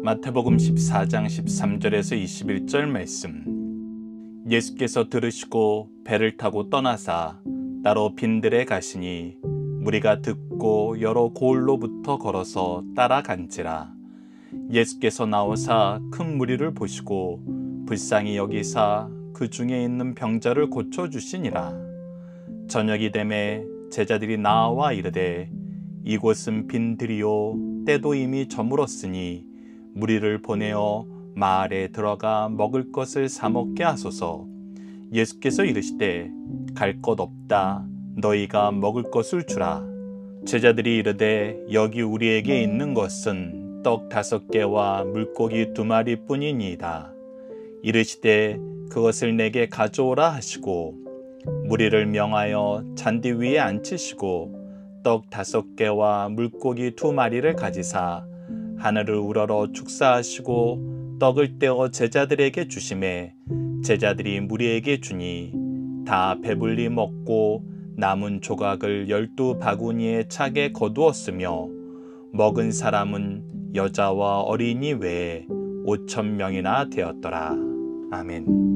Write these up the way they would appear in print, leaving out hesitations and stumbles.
마태복음 14장 13절에서 21절 말씀. 예수께서 들으시고 배를 타고 떠나사 따로 빈들에 가시니 무리가 듣고 여러 고을로부터 걸어서 따라간지라. 예수께서 나오사 큰 무리를 보시고 불쌍히 여기사 그 중에 있는 병자를 고쳐주시니라. 저녁이 되매 제자들이 나와 이르되 이곳은 빈들이요 때도 이미 저물었으니 무리를 보내어 마을에 들어가 먹을 것을 사 먹게 하소서. 예수께서 이르시되 갈 곳 없다. 너희가 먹을 것을 주라. 제자들이 이르되 여기 우리에게 있는 것은 떡 5개와 물고기 2마리 뿐이니이다. 이르시되 그것을 내게 가져오라 하시고 무리를 명하여 잔디 위에 앉히시고 떡 5개와 물고기 2마리를 가지사 하늘을 우러러 축사하시고 떡을 떼어 제자들에게 주시매 제자들이 무리에게 주니 다 배불리 먹고 남은 조각을 12바구니에 차게 거두었으며 먹은 사람은 여자와 어린이 외에 5,000명이나 되었더라. 아멘.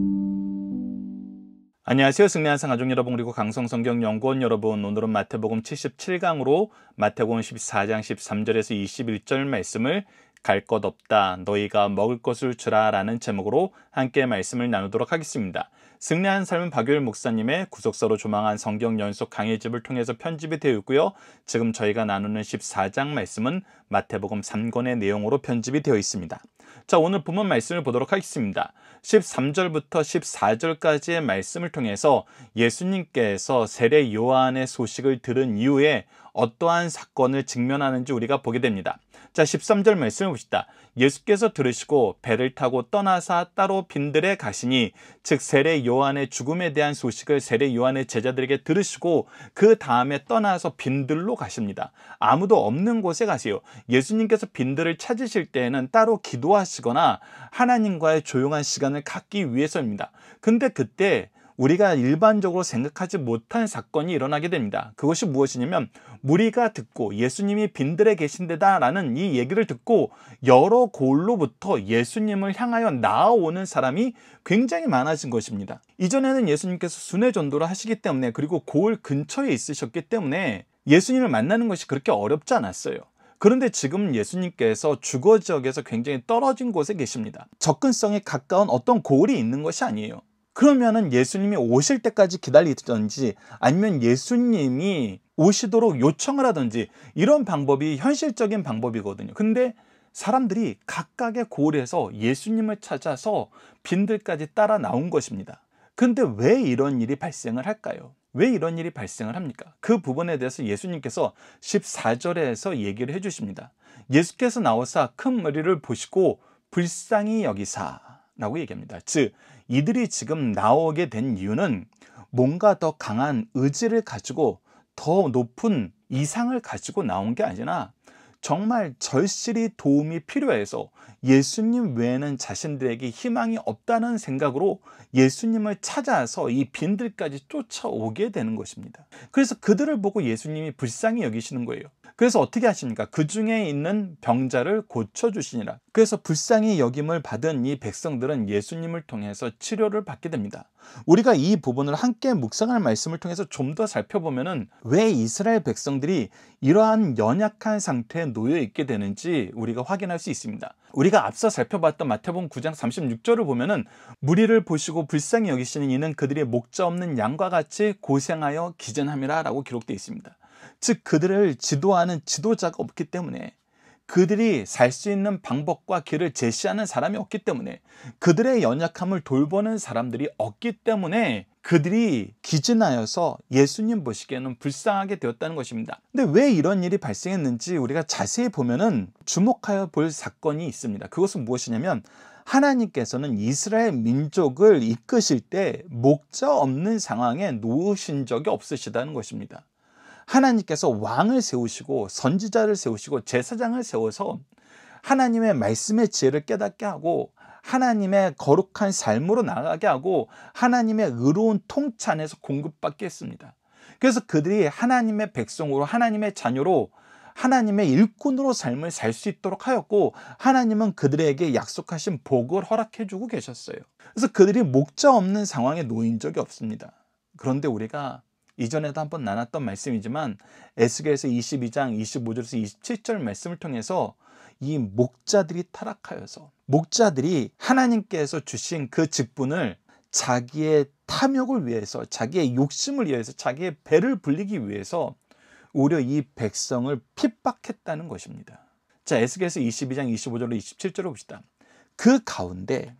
안녕하세요. 승리한상 가족 여러분, 그리고 강성성경연구원 여러분, 오늘은 마태복음 77강으로 마태복음 14장 13절에서 21절 말씀을 갈 것 없다. 너희가 먹을 것을 주라 라는 제목으로 함께 말씀을 나누도록 하겠습니다. 승리한 삶은 박유일 목사님의 구속사로 조망한 성경 연속 강의집을 통해서 편집이 되어 있고요. 지금 저희가 나누는 14장 말씀은 마태복음 3권의 내용으로 편집이 되어 있습니다. 자, 오늘 본문 말씀을 보도록 하겠습니다. 13절부터 14절까지의 말씀을 통해서 예수님께서 세례 요한의 소식을 들은 이후에 어떠한 사건을 직면하는지 우리가 보게 됩니다. 자, 13절 말씀을 봅시다. 예수께서 들으시고 배를 타고 떠나사 따로 빈들에 가시니, 즉 세례 요한의 죽음에 대한 소식을 세례 요한의 제자들에게 들으시고 그 다음에 떠나서 빈들로 가십니다. 아무도 없는 곳에 가세요. 예수님께서 빈들을 찾으실 때에는 따로 기도하시거나 하나님과의 조용한 시간을 갖기 위해서입니다. 근데 그때 우리가 일반적으로 생각하지 못한 사건이 일어나게 됩니다. 그것이 무엇이냐면 무리가 듣고 예수님이 빈들에 계신데다라는 이 얘기를 듣고 여러 고을로부터 예수님을 향하여 나아오는 사람이 굉장히 많아진 것입니다. 이전에는 예수님께서 순회 전도를 하시기 때문에, 그리고 고을 근처에 있으셨기 때문에 예수님을 만나는 것이 그렇게 어렵지 않았어요. 그런데 지금 예수님께서 주거 지역에서 굉장히 떨어진 곳에 계십니다. 접근성에 가까운 어떤 고을이 있는 것이 아니에요. 그러면은 예수님이 오실 때까지 기다리든지 아니면 예수님이 오시도록 요청을 하든지 이런 방법이 현실적인 방법이거든요. 근데 사람들이 각각의 고을에서 예수님을 찾아서 빈들까지 따라 나온 것입니다. 근데 왜 이런 일이 발생을 할까요? 왜 이런 일이 발생을 합니까? 그 부분에 대해서 예수님께서 14절에서 얘기를 해주십니다. 예수께서 나오사 큰 무리를 보시고 불쌍히 여기사 라고 얘기합니다. 즉 이들이 지금 나오게 된 이유는 뭔가 더 강한 의지를 가지고 더 높은 이상을 가지고 나온 게 아니라 정말 절실히 도움이 필요해서 예수님 외에는 자신들에게 희망이 없다는 생각으로 예수님을 찾아서 이 빈들까지 쫓아오게 되는 것입니다. 그래서 그들을 보고 예수님이 불쌍히 여기시는 거예요. 그래서 어떻게 하십니까? 그 중에 있는 병자를 고쳐주시니라. 그래서 불쌍히 여김을 받은 이 백성들은 예수님을 통해서 치료를 받게 됩니다. 우리가 이 부분을 함께 묵상할 말씀을 통해서 좀 더 살펴보면은 왜 이스라엘 백성들이 이러한 연약한 상태에 놓여 있게 되는지 우리가 확인할 수 있습니다. 우리가 앞서 살펴봤던 마태복음 9장 36절을 보면은 무리를 보시고 불쌍히 여기시는 이는 그들이 목자 없는 양과 같이 고생하여 기전함이라 라고 기록되어 있습니다. 즉 그들을 지도하는 지도자가 없기 때문에, 그들이 살 수 있는 방법과 길을 제시하는 사람이 없기 때문에, 그들의 연약함을 돌보는 사람들이 없기 때문에 그들이 기진하여서 예수님 보시기에는 불쌍하게 되었다는 것입니다. 근데 왜 이런 일이 발생했는지 우리가 자세히 보면은 주목하여 볼 사건이 있습니다. 그것은 무엇이냐면 하나님께서는 이스라엘 민족을 이끄실 때 목자 없는 상황에 놓으신 적이 없으시다는 것입니다. 하나님께서 왕을 세우시고 선지자를 세우시고 제사장을 세워서 하나님의 말씀의 지혜를 깨닫게 하고 하나님의 거룩한 삶으로 나아가게 하고 하나님의 의로운 통치 안에서 공급받게 했습니다. 그래서 그들이 하나님의 백성으로, 하나님의 자녀로 하나님의 일꾼으로 삶을 살 수 있도록 하였고, 하나님은 그들에게 약속하신 복을 허락해 주고 계셨어요. 그래서 그들이 목자 없는 상황에 놓인 적이 없습니다. 그런데 우리가 이전에도 한번 나눴던 말씀이지만 에스겔서 22장 25절에서 27절 말씀을 통해서 이 목자들이 타락하여서 목자들이 하나님께서 주신 그 직분을 자기의 탐욕을 위해서, 자기의 욕심을 위해서, 자기의 배를 불리기 위해서 오히려 이 백성을 핍박했다는 것입니다. 자, 에스겔서 22장 25절로 27절을 봅시다. 그 가운데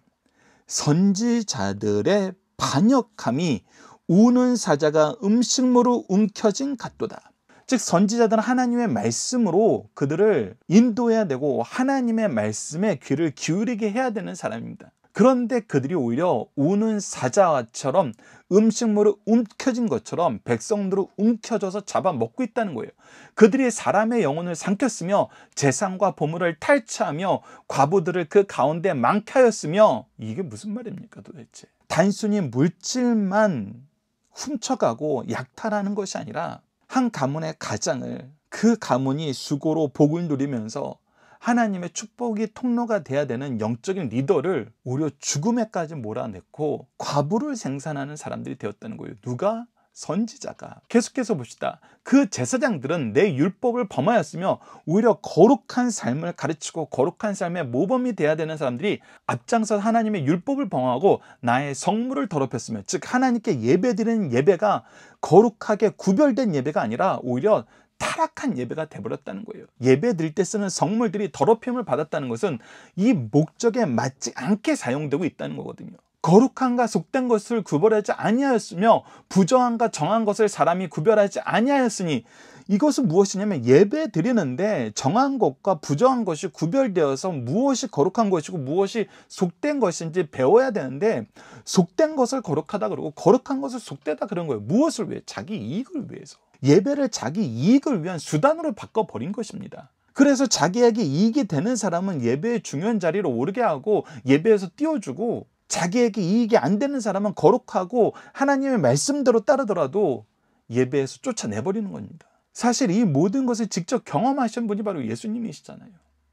선지자들의 반역함이 우는 사자가 음식물로 움켜진 같도다. 즉 선지자들은 하나님의 말씀으로 그들을 인도해야 되고 하나님의 말씀에 귀를 기울이게 해야 되는 사람입니다. 그런데 그들이 오히려 우는 사자처럼 음식물을 움켜진 것처럼 백성들을 움켜져서 잡아먹고 있다는 거예요. 그들이 사람의 영혼을 삼켰으며 재산과 보물을 탈취하며 과부들을 그 가운데 많게 하였으며, 이게 무슨 말입니까 도대체? 단순히 물질만 훔쳐가고 약탈하는 것이 아니라 한 가문의 가장을, 그 가문이 수고로 복을 누리면서 하나님의 축복이 통로가 돼야 되는 영적인 리더를 오히려 죽음에까지 몰아넣고 과부를 생산하는 사람들이 되었다는 거예요. 누가? 선지자가. 계속해서 봅시다. 그 제사장들은 내 율법을 범하였으며 오히려 거룩한 삶을 가르치고 거룩한 삶의 모범이 돼야 되는 사람들이 앞장서 하나님의 율법을 범하고 나의 성물을 더럽혔으며, 즉 하나님께 예배드리는 예배가 거룩하게 구별된 예배가 아니라 오히려 타락한 예배가 돼버렸다는 거예요. 예배 드릴 때 쓰는 성물들이 더럽힘을 받았다는 것은 이 목적에 맞지 않게 사용되고 있다는 거거든요. 거룩한가 속된 것을 구별하지 아니하였으며 부정한가 정한 것을 사람이 구별하지 아니하였으니, 이것은 무엇이냐면 예배 드리는데 정한 것과 부정한 것이 구별되어서 무엇이 거룩한 것이고 무엇이 속된 것인지 배워야 되는데, 속된 것을 거룩하다 그러고 거룩한 것을 속되다 그런 거예요. 무엇을 위해? 자기 이익을 위해서. 예배를 자기 이익을 위한 수단으로 바꿔버린 것입니다. 그래서 자기에게 이익이 되는 사람은 예배의 중요한 자리로 오르게 하고 예배에서 띄워주고, 자기에게 이익이 안 되는 사람은 거룩하고 하나님의 말씀대로 따르더라도 예배에서 쫓아내버리는 겁니다. 사실 이 모든 것을 직접 경험하신 분이 바로 예수님이시잖아요.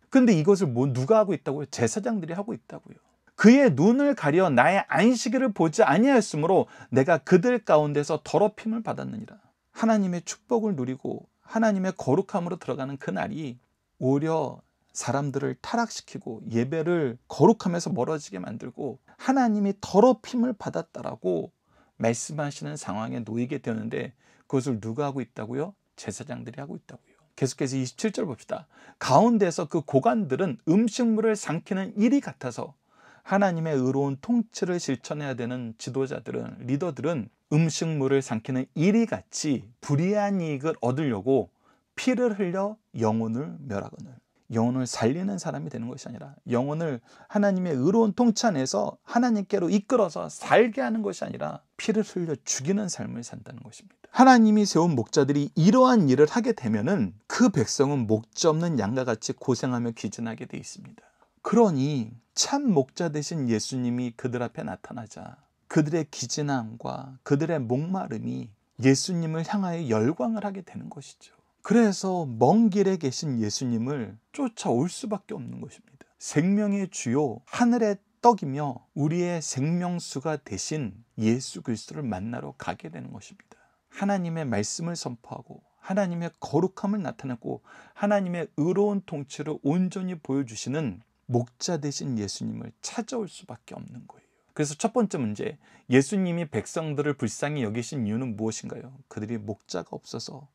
그런데 이것을 누가 하고 있다고요? 제사장들이 하고 있다고요. 그의 눈을 가려 나의 안식일을 보지 아니하였으므로 내가 그들 가운데서 더럽힘을 받았느니라. 하나님의 축복을 누리고 하나님의 거룩함으로 들어가는 그 날이 오히려 사람들을 타락시키고 예배를 거룩함에서 멀어지게 만들고 하나님이 더럽힘을 받았다라고 말씀하시는 상황에 놓이게 되는데, 그것을 누가 하고 있다고요? 제사장들이 하고 있다고요. 계속해서 27절 봅시다. 가운데서 그 고관들은 음식물을 삼키는 일이 같아서 하나님의 의로운 통치를 실천해야 되는 지도자들은, 리더들은 음식물을 삼키는 일이 같이 불의한 이익을 얻으려고 피를 흘려 영혼을 멸하거늘. 영혼을 살리는 사람이 되는 것이 아니라 영혼을 하나님의 의로운 통치 안에서 하나님께로 이끌어서 살게 하는 것이 아니라 피를 흘려 죽이는 삶을 산다는 것입니다. 하나님이 세운 목자들이 이러한 일을 하게 되면은 그 백성은 목자 없는 양과 같이 고생하며 기진하게 돼 있습니다. 그러니 참 목자 되신 예수님이 그들 앞에 나타나자 그들의 기진함과 그들의 목마름이 예수님을 향하여 열광을 하게 되는 것이죠. 그래서 먼 길에 계신 예수님을 쫓아올 수밖에 없는 것입니다. 생명의 주요 하늘의 떡이며 우리의 생명수가 되신 예수 그리스도를 만나러 가게 되는 것입니다. 하나님의 말씀을 선포하고 하나님의 거룩함을 나타내고 하나님의 의로운 통치를 온전히 보여주시는 목자 되신 예수님을 찾아올 수밖에 없는 거예요. 그래서 첫 번째 문제, 예수님이 백성들을 불쌍히 여기신 이유는 무엇인가요? 그들이 목자가 없어서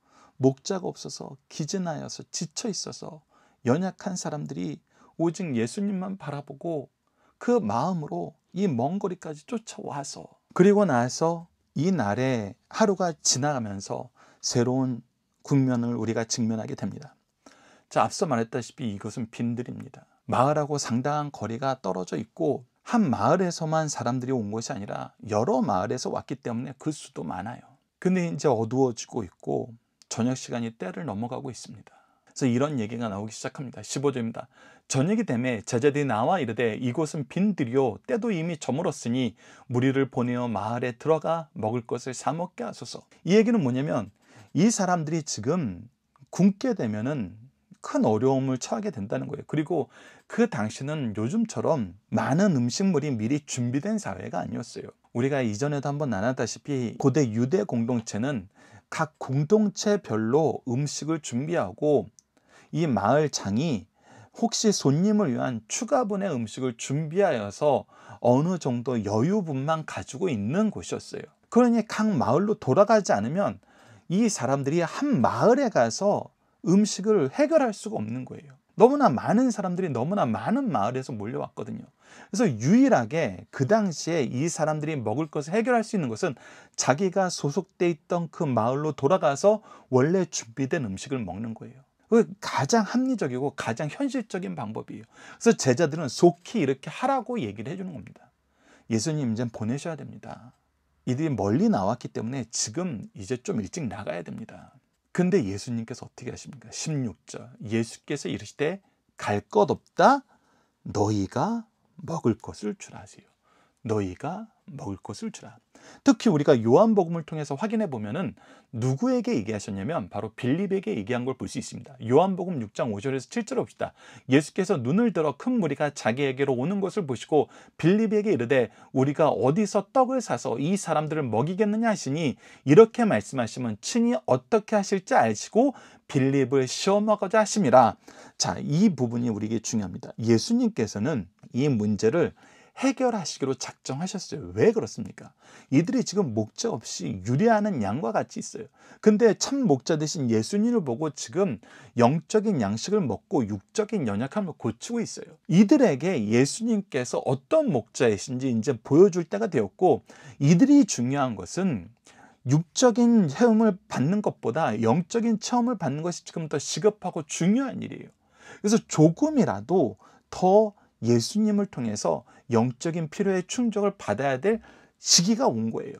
기진하여서 지쳐 있어서 연약한 사람들이 오직 예수님만 바라보고 그 마음으로 이 먼 거리까지 쫓아와서, 그리고 나서 이 날에 하루가 지나가면서 새로운 국면을 우리가 직면하게 됩니다. 자, 앞서 말했다시피 이것은 빈들입니다. 마을하고 상당한 거리가 떨어져 있고 한 마을에서만 사람들이 온 것이 아니라 여러 마을에서 왔기 때문에 그 수도 많아요. 근데 이제 어두워지고 있고 저녁 시간이 때를 넘어가고 있습니다. 그래서 이런 얘기가 나오기 시작합니다. 15절입니다. 저녁이 되매 제자들이 나와 이르되 이곳은 빈들이요 때도 이미 저물었으니 무리를 보내어 마을에 들어가 먹을 것을 사 먹게 하소서. 이 얘기는 뭐냐면 이 사람들이 지금 굶게 되면은 큰 어려움을 처하게 된다는 거예요. 그리고 그 당시는 요즘처럼 많은 음식물이 미리 준비된 사회가 아니었어요. 우리가 이전에도 한번 나눴다시피 고대 유대 공동체는 각 공동체별로 음식을 준비하고 이 마을 장이 혹시 손님을 위한 추가분의 음식을 준비하여서 어느 정도 여유분만 가지고 있는 곳이었어요. 그러니 각 마을로 돌아가지 않으면 이 사람들이 한 마을에 가서 음식을 해결할 수가 없는 거예요. 너무나 많은 사람들이 너무나 많은 마을에서 몰려왔거든요. 그래서 유일하게 그 당시에 이 사람들이 먹을 것을 해결할 수 있는 것은 자기가 소속돼 있던 그 마을로 돌아가서 원래 준비된 음식을 먹는 거예요. 그 가장 합리적이고 가장 현실적인 방법이에요. 그래서 제자들은 속히 이렇게 하라고 얘기를 해주는 겁니다. 예수님 이제 보내셔야 됩니다. 이들이 멀리 나왔기 때문에 지금 이제 좀 일찍 나가야 됩니다. 근데 예수님께서 어떻게 하십니까? 16절 예수께서 이르시되 갈 것 없다 너희가 먹을 것을 주라 하세요. 너희가 먹을 것을 주라. 특히 우리가 요한복음을 통해서 확인해 보면은 누구에게 얘기하셨냐면 바로 빌립에게 얘기한 걸 볼 수 있습니다. 요한복음 6장 5절에서 7절 봅시다. 예수께서 눈을 들어 큰 무리가 자기에게로 오는 것을 보시고 빌립에게 이르되 우리가 어디서 떡을 사서 이 사람들을 먹이겠느냐 하시니 이렇게 말씀하시면 친히 어떻게 하실지 아시고 빌립을 시험하고자 하심이라. 자, 이 부분이 우리에게 중요합니다. 예수님께서는 이 문제를 해결하시기로 작정하셨어요. 왜 그렇습니까? 이들이 지금 목자 없이 유리하는 양과 같이 있어요. 근데 참 목자 되신 예수님을 보고 지금 영적인 양식을 먹고 육적인 연약함을 고치고 있어요. 이들에게 예수님께서 어떤 목자이신지 이제 보여줄 때가 되었고, 이들이 중요한 것은 육적인 체험을 받는 것보다 영적인 체험을 받는 것이 지금 더 시급하고 중요한 일이에요. 그래서 조금이라도 더 예수님을 통해서 영적인 필요의 충족을 받아야 될 시기가 온 거예요.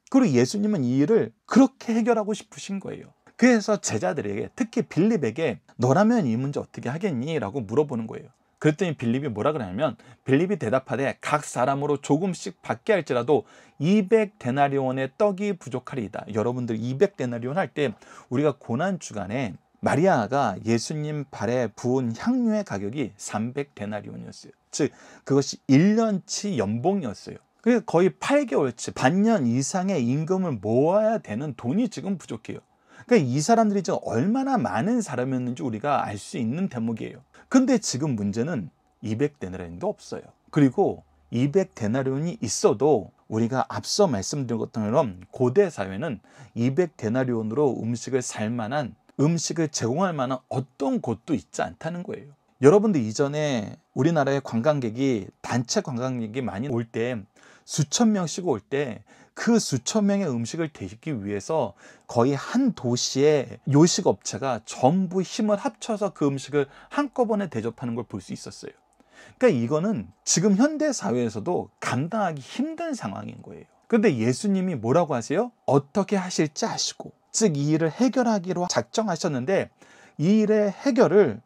그리고 예수님은 이 일을 그렇게 해결하고 싶으신 거예요. 그래서 제자들에게, 특히 빌립에게 너라면 이 문제 어떻게 하겠니? 라고 물어보는 거예요. 그랬더니 빌립이 뭐라 그러냐면, 빌립이 대답하되 각 사람으로 조금씩 받게 할지라도 200데나리온의 떡이 부족하리이다. 여러분들 200데나리온 할 때 우리가 고난주간에 마리아가 예수님 발에 부은 향유의 가격이 300데나리온이었어요. 즉 그것이 1년치 연봉이었어요. 그러니까 거의 8개월치, 반년 이상의 임금을 모아야 되는 돈이 지금 부족해요. 그러니까 이 사람들이 지금 얼마나 많은 사람이었는지 우리가 알 수 있는 대목이에요. 근데 지금 문제는 200데나리온도 없어요. 그리고 200데나리온이 있어도 우리가 앞서 말씀드린 것처럼 고대 사회는 200데나리온으로 음식을 살 만한, 음식을 제공할 만한 어떤 곳도 있지 않다는 거예요. 여러분들 이전에 우리나라의 관광객이, 단체 관광객이 많이 올 때, 수천 명씩 올 때 그 수천 명의 음식을 대기 위해서 거의 한 도시의 요식업체가 전부 힘을 합쳐서 그 음식을 한꺼번에 대접하는 걸 볼 수 있었어요. 그러니까 이거는 지금 현대 사회에서도 감당하기 힘든 상황인 거예요. 그런데 예수님이 뭐라고 하세요? 어떻게 하실지 아시고, 즉 이 일을 해결하기로 작정하셨는데, 이 일의 해결을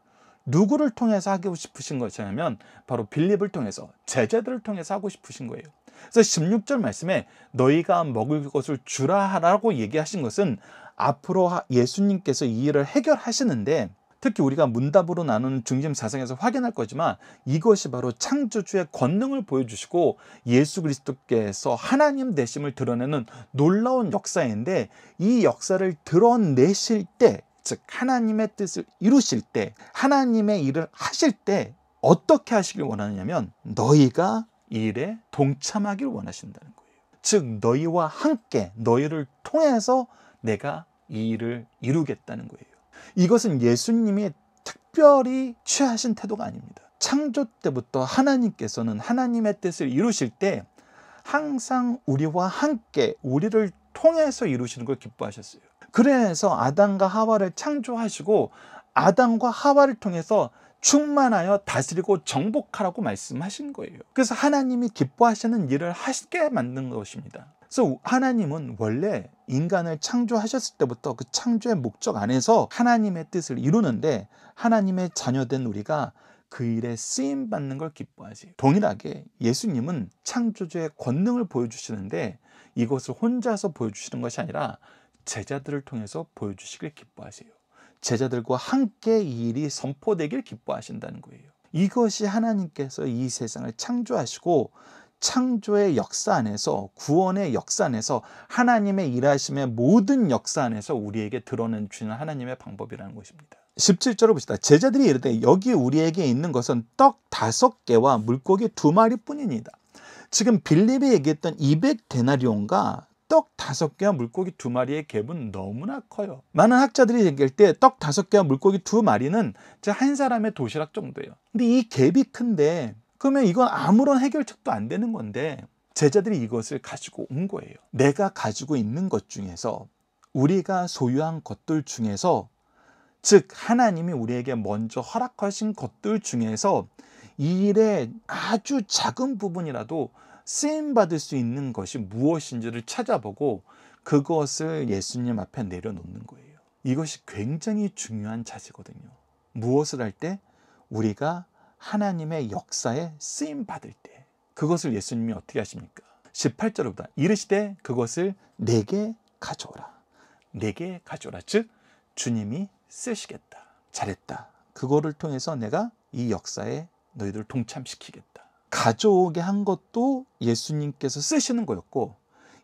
누구를 통해서 하고 싶으신 것이냐면 바로 빌립을 통해서, 제자들을 통해서 하고 싶으신 거예요. 그래서 16절 말씀에 너희가 먹을 것을 주라 하라고 얘기하신 것은 앞으로 예수님께서 이 일을 해결하시는데, 특히 우리가 문답으로 나누는 중심 사상에서 확인할 거지만 이것이 바로 창조주의 권능을 보여주시고 예수 그리스도께서 하나님 되심을 드러내는 놀라운 역사인데, 이 역사를 드러내실 때, 즉 하나님의 뜻을 이루실 때, 하나님의 일을 하실 때 어떻게 하시길 원하느냐면 너희가 이 일에 동참하길 원하신다는 거예요. 즉 너희와 함께, 너희를 통해서 내가 이 일을 이루겠다는 거예요. 이것은 예수님이 특별히 취하신 태도가 아닙니다. 창조 때부터 하나님께서는 하나님의 뜻을 이루실 때 항상 우리와 함께, 우리를 통해서 이루시는 걸 기뻐하셨어요. 그래서 아담과 하와를 창조하시고 아담과 하와를 통해서 충만하여 다스리고 정복하라고 말씀하신 거예요. 그래서 하나님이 기뻐하시는 일을 하시게 만든 것입니다. 그래서 하나님은 원래 인간을 창조하셨을 때부터 그 창조의 목적 안에서 하나님의 뜻을 이루는데, 하나님의 자녀된 우리가 그 일에 쓰임받는 걸 기뻐하세요. 동일하게 예수님은 창조주의 권능을 보여주시는데 이것을 혼자서 보여주시는 것이 아니라 제자들을 통해서 보여주시길 기뻐하세요. 제자들과 함께 이 일이 선포되길 기뻐하신다는 거예요. 이것이 하나님께서 이 세상을 창조하시고 창조의 역사 안에서, 구원의 역사 안에서, 하나님의 일하심의 모든 역사 안에서 우리에게 드러내주는 하나님의 방법이라는 것입니다. 17절을 봅시다. 제자들이 이르되 여기 우리에게 있는 것은 떡 5개와 물고기 2마리 뿐이니이다. 지금 빌립이 얘기했던 200데나리온과 떡 5개와 물고기 2마리의 갭은 너무나 커요. 많은 학자들이 얘기할 때 떡 5개와 물고기 2마리는 한 사람의 도시락 정도예요. 근데 이 갭이 큰데 그러면 이건 아무런 해결책도 안 되는 건데 제자들이 이것을 가지고 온 거예요. 내가 가지고 있는 것 중에서, 우리가 소유한 것들 중에서, 즉 하나님이 우리에게 먼저 허락하신 것들 중에서 이 일의 아주 작은 부분이라도 쓰임받을 수 있는 것이 무엇인지를 찾아보고 그것을 예수님 앞에 내려놓는 거예요. 이것이 굉장히 중요한 자세거든요. 무엇을 할 때? 우리가 하나님의 역사에 쓰임받을 때. 그것을 예수님이 어떻게 하십니까? 18절보다 이르시되 그것을 내게 가져오라. 내게 가져오라. 즉 주님이 쓰시겠다. 잘했다. 그거를 통해서 내가 이 역사에 너희들을 동참시키겠다. 가져오게 한 것도 예수님께서 쓰시는 거였고,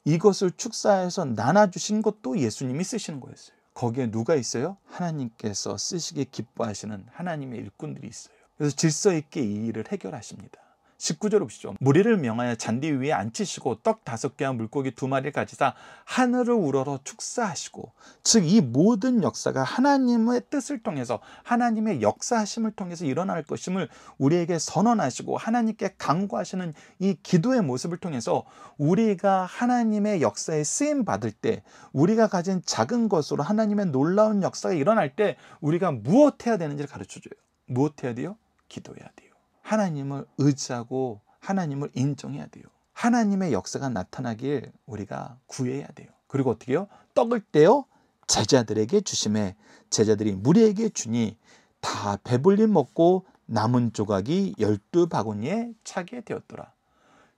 이것을 축사해서 나눠주신 것도 예수님이 쓰시는 거였어요. 거기에 누가 있어요? 하나님께서 쓰시기 기뻐하시는 하나님의 일꾼들이 있어요. 그래서 질서 있게 이 일을 해결하십니다. 19절을 보시죠. 무리를 명하여 잔디 위에 앉히시고 떡 5개와 물고기 2마리를 가지사 하늘을 우러러 축사하시고, 즉 이 모든 역사가 하나님의 뜻을 통해서, 하나님의 역사하심을 통해서 일어날 것임을 우리에게 선언하시고 하나님께 간구하시는 이 기도의 모습을 통해서 우리가 하나님의 역사에 쓰임 받을 때, 우리가 가진 작은 것으로 하나님의 놀라운 역사가 일어날 때 우리가 무엇해야 되는지를 가르쳐줘요. 무엇해야 돼요? 기도해야 돼요. 하나님을 의지하고 하나님을 인정해야 돼요. 하나님의 역사가 나타나길 우리가 구해야 돼요. 그리고 어떻게 해요? 떡을 떼어 제자들에게 주심에 제자들이 무리에게 주니 다 배불리 먹고 남은 조각이 12바구니에 차게 되었더라.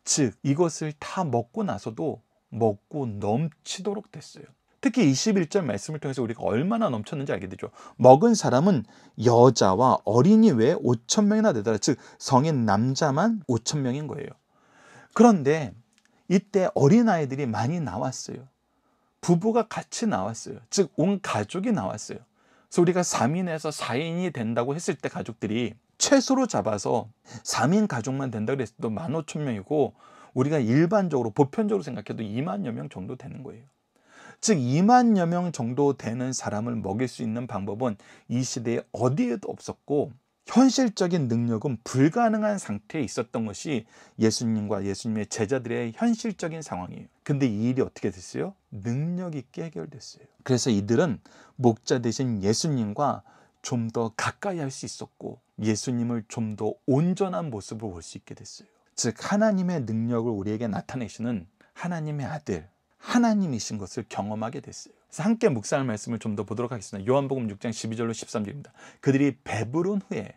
즉 이것을 다 먹고 나서도 먹고 넘치도록 됐어요. 특히 21절 말씀을 통해서 우리가 얼마나 넘쳤는지 알게 되죠. 먹은 사람은 여자와 어린이 외에 5,000명이나 되더라. 즉 성인 남자만 5,000명인 거예요. 그런데 이때 어린아이들이 많이 나왔어요. 부부가 같이 나왔어요. 즉 온 가족이 나왔어요. 그래서 우리가 3인에서 4인이 된다고 했을 때 가족들이 최소로 잡아서 3인 가족만 된다고 그랬을 때 15,000명이고, 우리가 일반적으로 보편적으로 생각해도 2만여 명 정도 되는 거예요. 즉 2만여 명 정도 되는 사람을 먹일 수 있는 방법은 이 시대에 어디에도 없었고 현실적인 능력은 불가능한 상태에 있었던 것이 예수님과 예수님의 제자들의 현실적인 상황이에요. 근데 이 일이 어떻게 됐어요? 능력 있게 해결됐어요. 그래서 이들은 목자 되신 예수님과 좀 더 가까이 할 수 있었고 예수님을 좀 더 온전한 모습으로 볼 수 있게 됐어요. 즉 하나님의 능력을 우리에게 나타내시는 하나님의 아들, 하나님이신 것을 경험하게 됐어요. 그래서 함께 묵상할 말씀을 좀 더 보도록 하겠습니다. 요한복음 6장 12절로 13절입니다. 그들이 배부른 후에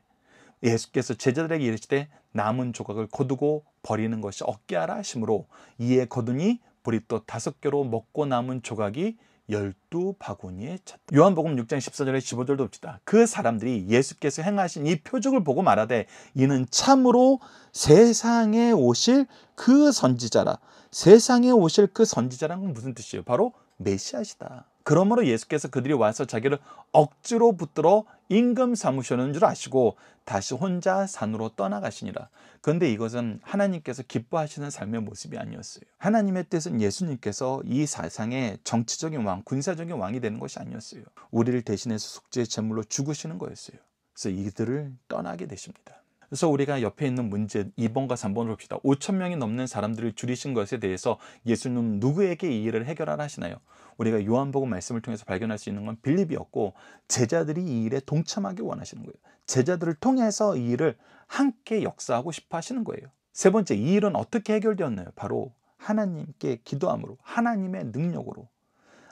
예수께서 제자들에게 이르시되 남은 조각을 거두고 버리는 것이 없게하라 하심으로 이에 거두니 보리떡 5개로 먹고 남은 조각이 12바구니에 찼다. 요한복음 6장 14절에 15절도 봅시다. 그 사람들이 예수께서 행하신 이 표적을 보고 말하되 이는 참으로 세상에 오실 그 선지자라. 세상에 오실 그 선지자라는 건 무슨 뜻이에요? 바로 메시아시다. 그러므로 예수께서 그들이 와서 자기를 억지로 붙들어 임금 삼으셨는 줄 아시고 다시 혼자 산으로 떠나가시니라. 그런데 이것은 하나님께서 기뻐하시는 삶의 모습이 아니었어요. 하나님의 뜻은 예수님께서 이 세상의 정치적인 왕, 군사적인 왕이 되는 것이 아니었어요. 우리를 대신해서 속죄의 제물로 죽으시는 거였어요. 그래서 이들을 떠나게 되십니다. 그래서 우리가 옆에 있는 문제 2번과 3번을 봅시다. 5,000명이 넘는 사람들을 줄이신 것에 대해서 예수님은 누구에게 이 일을 해결하라 하시나요? 우리가 요한복음 말씀을 통해서 발견할 수 있는 건 빌립이었고 제자들이 이 일에 동참하기 원하시는 거예요. 제자들을 통해서 이 일을 함께 역사하고 싶어 하시는 거예요. 세 번째, 이 일은 어떻게 해결되었나요? 바로 하나님께 기도함으로, 하나님의 능력으로.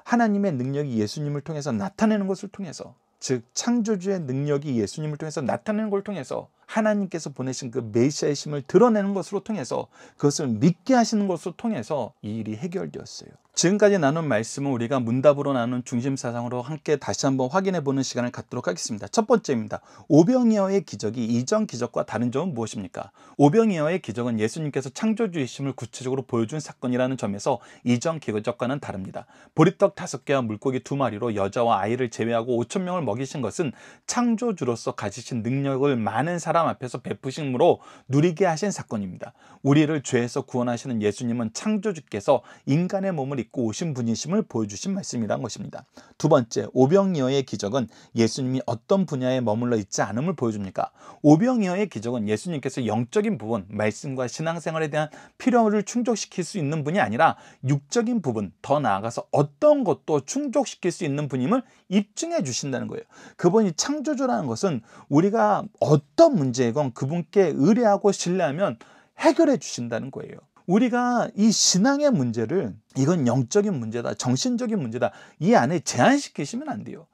하나님의 능력이 예수님을 통해서 나타내는 것을 통해서, 즉 창조주의 능력이 예수님을 통해서 나타내는 걸 통해서 하나님께서 보내신 그 메시아의 심을 드러내는 것으로 통해서 그것을 믿게 하시는 것으로 통해서 이 일이 해결되었어요. 지금까지 나눈 말씀은 우리가 문답으로 나눈 중심사상으로 함께 다시 한번 확인해 보는 시간을 갖도록 하겠습니다. 첫 번째입니다. 오병이어의 기적이 이전 기적과 다른 점은 무엇입니까? 오병이어의 기적은 예수님께서 창조주이심을 구체적으로 보여준 사건이라는 점에서 이전 기적과는 다릅니다. 보리떡 5개와 물고기 2마리로 여자와 아이를 제외하고 5천 명을 먹이신 것은 창조주로서 가지신 능력을 많은 사람 앞에서 베푸심으로 누리게 하신 사건입니다. 우리를 죄에서 구원하시는 예수님은 창조주께서 인간의 몸을 입고 오신 분이심을 보여주신 말씀이란 것입니다. 두 번째, 오병이어의 기적은 예수님이 어떤 분야에 머물러 있지 않음을 보여줍니까? 오병이어의 기적은 예수님께서 영적인 부분, 말씀과 신앙생활에 대한 필요를 충족시킬 수 있는 분이 아니라 육적인 부분, 더 나아가서 어떤 것도 충족시킬 수 있는 분임을 입증해 주신다는 거예요. 그분이 창조주라는 것은 우리가 어떤 문제이건 그분께 의뢰하고 신뢰하면 해결해 주신다는 거예요. 우리가 이 신앙의 문제를 이건 영적인 문제다, 정신적인 문제다, 이 안에 제한시키시면 안 돼요.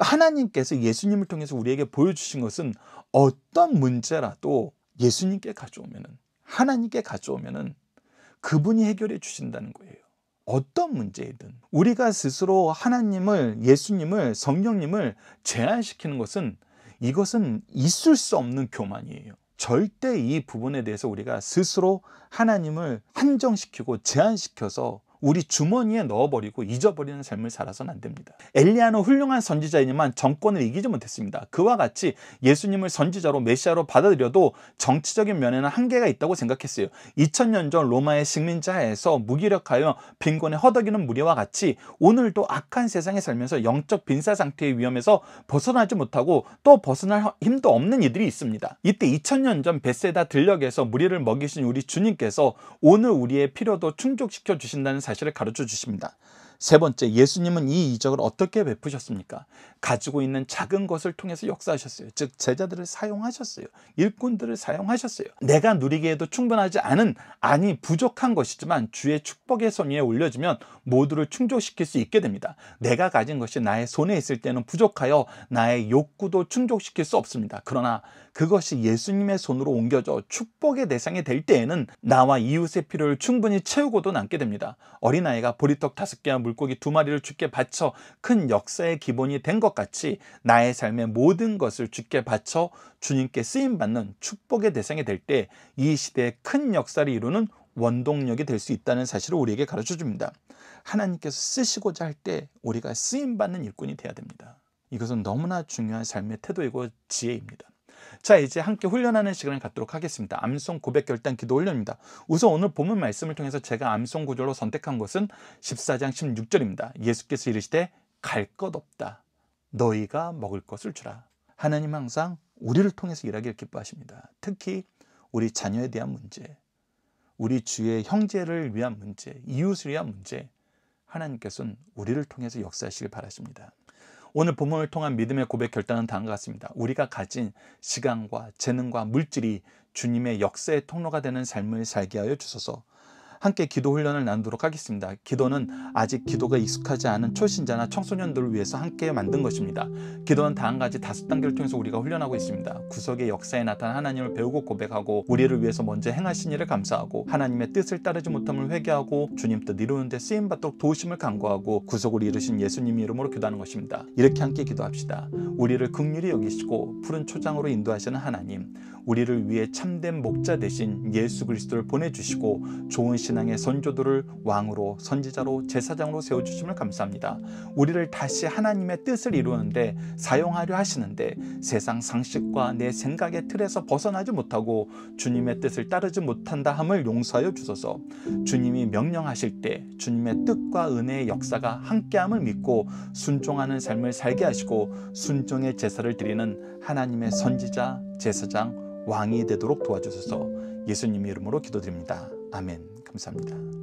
하나님께서 예수님을 통해서 우리에게 보여주신 것은 어떤 문제라도 예수님께 가져오면은, 하나님께 가져오면은 그분이 해결해 주신다는 거예요. 어떤 문제이든 우리가 스스로 하나님을, 예수님을, 성령님을 제한시키는 것은 이것은 있을 수 없는 교만이에요. 절대 이 부분에 대해서 우리가 스스로 하나님을 한정시키고 제한시켜서 우리 주머니에 넣어버리고 잊어버리는 삶을 살아서는 안 됩니다. 엘리야는 훌륭한 선지자이지만 정권을 이기지 못했습니다. 그와 같이 예수님을 선지자로 메시아로 받아들여도 정치적인 면에는 한계가 있다고 생각했어요. 2000년 전 로마의 식민자에서 무기력하여 빈곤에 허덕이는 무리와 같이 오늘도 악한 세상에 살면서 영적 빈사 상태의 위험에서 벗어나지 못하고 또 벗어날 힘도 없는 이들이 있습니다. 이때 2000년 전 벳세다 들녘에서 무리를 먹이신 우리 주님께서 오늘 우리의 필요도 충족시켜 주신다는 사실을 가르쳐 주십니다. 세 번째, 예수님은 이 이적을 어떻게 베푸셨습니까? 가지고 있는 작은 것을 통해서 역사하셨어요. 즉 제자들을 사용하셨어요. 일꾼들을 사용하셨어요. 내가 누리기에도 충분하지 않은, 아니 부족한 것이지만 주의 축복의 손 위에 올려주면 모두를 충족시킬 수 있게 됩니다. 내가 가진 것이 나의 손에 있을 때는 부족하여 나의 욕구도 충족시킬 수 없습니다. 그러나 그것이 예수님의 손으로 옮겨져 축복의 대상이 될 때에는 나와 이웃의 필요를 충분히 채우고도 남게 됩니다. 어린아이가 보리떡 5개와 물고기 2마리를 주께 바쳐 큰 역사의 기본이 된 것 같이 나의 삶의 모든 것을 주께 바쳐 주님께 쓰임받는 축복의 대상이 될 때 이 시대의 큰 역사를 이루는 원동력이 될 수 있다는 사실을 우리에게 가르쳐 줍니다. 하나님께서 쓰시고자 할 때 우리가 쓰임받는 일꾼이 되어야 됩니다. 이것은 너무나 중요한 삶의 태도이고 지혜입니다. 자, 이제 함께 훈련하는 시간을 갖도록 하겠습니다. 암송 고백 결단 기도 훈련입니다. 우선 오늘 본문 말씀을 통해서 제가 암송 구절로 선택한 것은 14장 16절입니다. 예수께서 이르시되 갈 것 없다. 너희가 먹을 것을 주라. 하나님 항상 우리를 통해서 일하기를 기뻐하십니다. 특히 우리 자녀에 대한 문제, 우리 주의 형제를 위한 문제, 이웃을 위한 문제, 하나님께서는 우리를 통해서 역사하시길 바라십니다. 오늘 본문을 통한 믿음의 고백 결단은 다음과 같습니다. 우리가 가진 시간과 재능과 물질이 주님의 역사의 통로가 되는 삶을 살게 하여 주소서. 함께 기도 훈련을 나누도록 하겠습니다. 기도는 아직 기도가 익숙하지 않은 초신자나 청소년들을 위해서 함께 만든 것입니다. 기도는 다음과 같이 5단계를 통해서 우리가 훈련하고 있습니다. 구속의 역사에 나타난 하나님을 배우고 고백하고, 우리를 위해서 먼저 행하신 일을 감사하고, 하나님의 뜻을 따르지 못함을 회개하고, 주님 뜻 이루는 데 쓰임받도록 도우심을 간구하고, 구속을 이루신 예수님 이름으로 기도하는 것입니다. 이렇게 함께 기도합시다. 우리를 긍휼히 여기시고 푸른 초장으로 인도하시는 하나님, 우리를 위해 참된 목자 되신 예수 그리스도를 보내주시고 좋은 신앙의 선조들을 왕으로, 선지자로, 제사장으로 세워주심을 감사합니다. 우리를 다시 하나님의 뜻을 이루는데 사용하려 하시는데 세상 상식과 내 생각의 틀에서 벗어나지 못하고 주님의 뜻을 따르지 못한다 함을 용서하여 주소서. 주님이 명령하실 때 주님의 뜻과 은혜의 역사가 함께함을 믿고 순종하는 삶을 살게 하시고 순종의 제사를 드리는 하나님의 선지자, 제사장, 왕이 되도록 도와주소서. 예수님 이름으로 기도드립니다. 아멘. 감사합니다.